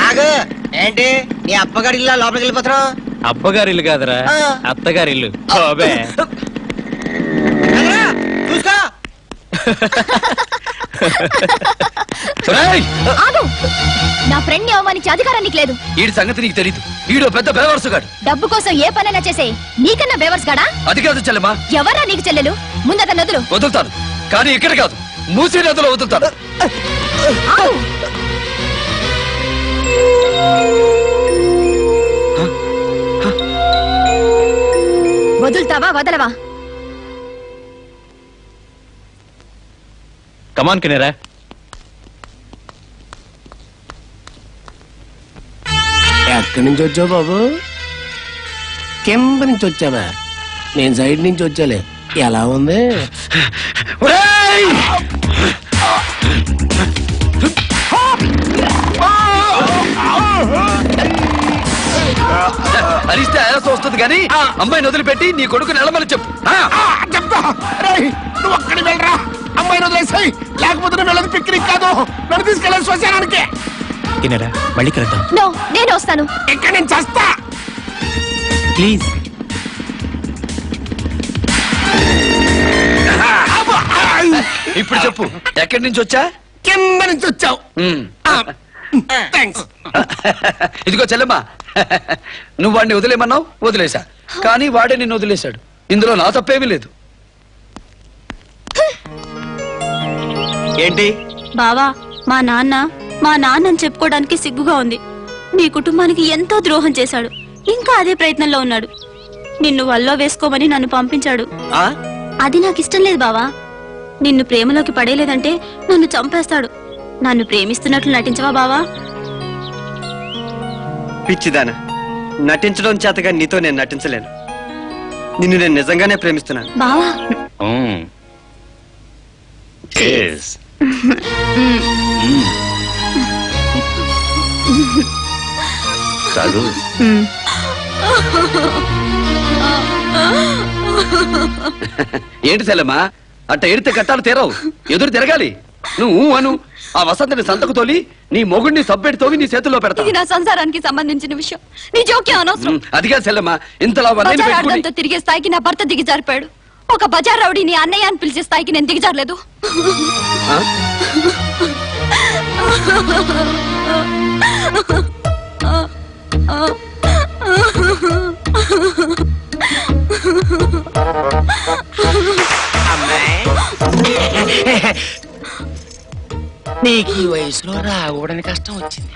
ఆగు. ఏంటి నీ అప్పగారి ఇల్లు లోపలికి వెళ్ళిపోతున్నావు? అప్పగారి ఇల్లు కాదురా, అత్తగారి ఇల్లు. చూసుకో. నా ఫ్రెండ్ ని అవమానించే అధికారం నీకు లేదు. వీడి సంగతి నీకు తెలీదు. వీడు పెద్ద బేవర్సుగాడు. డబ్బు కోసం ఏ పనైనా చేసే నీకన్నా బేవర్స్ గాడా? అది కాదు చెల్లెమ్మా. ఎవరా నీకు చెల్లెలు? ముందత నదులు వదులుతాను, కానీ ఇక్కడ కాదు, మూసీ నదిలో వదులుతాను. వదులుతావా వదలవా? కమాన్ కినేరా. ఎక్కడి నుంచి వచ్చావు బాబు? కింద నుంచి వచ్చావా? నేను సైడ్ నుంచి వచ్చాలే. ఎలా ఉంది? అరిస్తే ఆయాస వస్తుంది కానీ అమ్మాయిని వదిలిపెట్టి నీ కొడుకు నిలమని చెప్పు. చెప్తా. నువ్వు అక్కడికి వెళ్ళరా, అమ్మాయిని వదిలేసాయి. లేకపోతే నువ్వు వెళ్ళదు పిక్నిక్ కాదు, నన్ను తీసుకెళ్ళాలి శ్మశానానికి. కినేరా, మళ్ళీ కలుద్దాం. నో, నేను వస్తాను. ఇక్కడ నేను చేస్తా. ప్లీజ్. ఇప్పుడు చెప్పు, ఎక్కడి నుంచి వచ్చా? కింద నుంచి వచ్చావు. థ్యాంక్స్. ఇదిగో చెల్లెమ్మా, నువ్వు వాడిని వదిలేమన్నావు, వదిలేశా. కానీ వాడే నిన్ను వదిలేశాడు. ఇందులో నా తప్పేమీ లేదు. ఏంటి బావా, మా నాన్నని చెప్పుకోవడానికి సిగ్గుగా ఉంది. నీ కుటుంబానికి ఎంతో ద్రోహం చేశాడు. ఇంకా అదే ప్రయత్నంలో ఉన్నాడు. నిన్ను వల్లో వేసుకోమని నన్ను పంపించాడు. అది నాకు ఇష్టం లేదు బావా. నిన్ను ప్రేమలోకి పడేలేదంటే నన్ను చంపేస్తాడు. నన్ను ప్రేమిస్తున్నట్లు నటించవా బావా? పిచ్చిదానా, నటించడం చేతగా నీతో నేను నటించలేను. నిన్ను నేను నిజంగానే ప్రేమిస్తున్నాను బావా. ఏంటి చెల్లెమ్మా, అట్ట ఎడితే కట్టాలు తీరవు, ఎదురు తిరగాలి. నువ్వు అను, ఆ వసంతని సంతకు తోలి నీ మొగుడిని సబ్బెడి తోవి నీ చేతుల్లో పెడతా. ఇది నా సంసారానికి సంబంధించిన విషయం. నీ జోక్యం అనవసరం. అదిగా చెల్లెమ్మా, ఇంతలా బజార్ తిరిగే స్థాయికి నా భర్త దిగజారిపోయాడు. ఒక బజార్ రౌడీని అన్నయ్య అని పిలిచే స్థాయికి నేను దిగజారలేదు. నీకు ఈ వయసులో రాకూడని కష్టం వచ్చింది.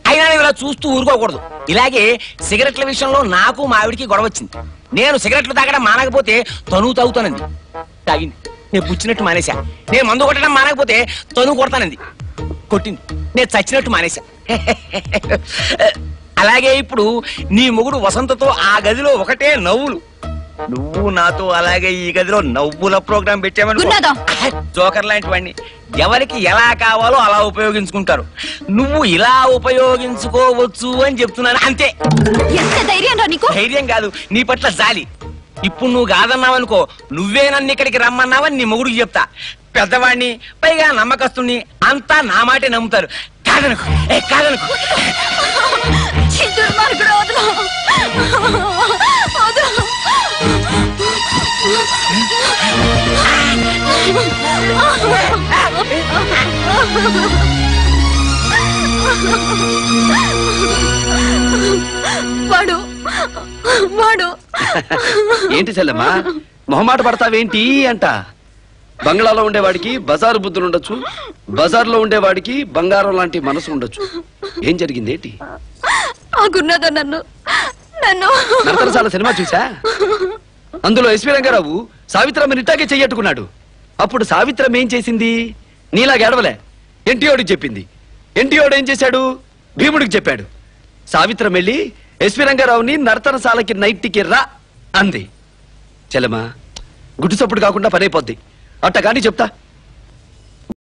అయినా ఇలా చూస్తూ ఊరుకోకూడదు. ఇలాగే సిగరెట్ల విషయంలో నాకు మా ఆవిడికి గొడవ వచ్చింది. నేను సిగరెట్లు తాగడం మానకపోతే తను తాగుతానంది. తాగింది, నేను పుచ్చినట్టు మానేశా. నేను మందు కొట్టడం మానకపోతే తను కొడతానంది. కొట్టింది, నేను చచ్చినట్టు మానేశా. అలాగే ఇప్పుడు నీ మొగుడు వసంతతో ఆ గదిలో ఒకటే నవ్వులు. నువ్వు నాతో అలాగే ఈ గదిలో నవ్వుల ప్రోగ్రాం పెట్టామనుకో, జోకర్ లాంటి వాడిని ఎవరికి ఎలా కావాలో అలా ఉపయోగించుకుంటారు. నువ్వు ఇలా ఉపయోగించుకోవచ్చు అని చెప్తున్నాను, అంతే. ఎంత ధైర్యం రా నీకు? ధైర్యం కాదు, నీ పట్ల జాలి. ఇప్పుడు నువ్వు కాదన్నావనుకో, నువ్వే నన్ను ఇక్కడికి రమ్మన్నావని నీ మొగుడికి చెప్తా. పెద్దవాడిని, పైగా నమ్మకస్తుని, అంతా నా మాటే నమ్ముతారు. కాదనుకో, కాదనుకో. వాడు వాడు ఏంటి చెల్లెమ్మా, మొహమాట పడతావేంటి అంట. బంగ్లాలో ఉండేవాడికి బజారు బుద్ధులు ఉండొచ్చు, బజార్లో ఉండేవాడికి బంగారం లాంటి మనసు ఉండొచ్చు. ఏం జరిగింది ఏంటి? నరతరసాల సినిమా చూసా? అందులో ఎస్వి రంగారావు సావిత్రమ్మని ఇట్టాగే చెయ్యట్టుకున్నాడు. అప్పుడు సావిత్రమ్మ ఏం చేసింది? నీలా గడవలే, ఎన్టీఓడికి చెప్పింది. ఎన్టీఓడు ఏం చేశాడు? భీముడికి చెప్పాడు. సావిత్రమ్మ వెళ్ళి ఎస్వి రంగారావుని నర్తనశాలకి నైట్కి రా అంది. చెల్లెమ్మా, గుడ్డు చప్పుడు కాకుండా పనైపోద్ది. అట్ట కానీ చెప్తా.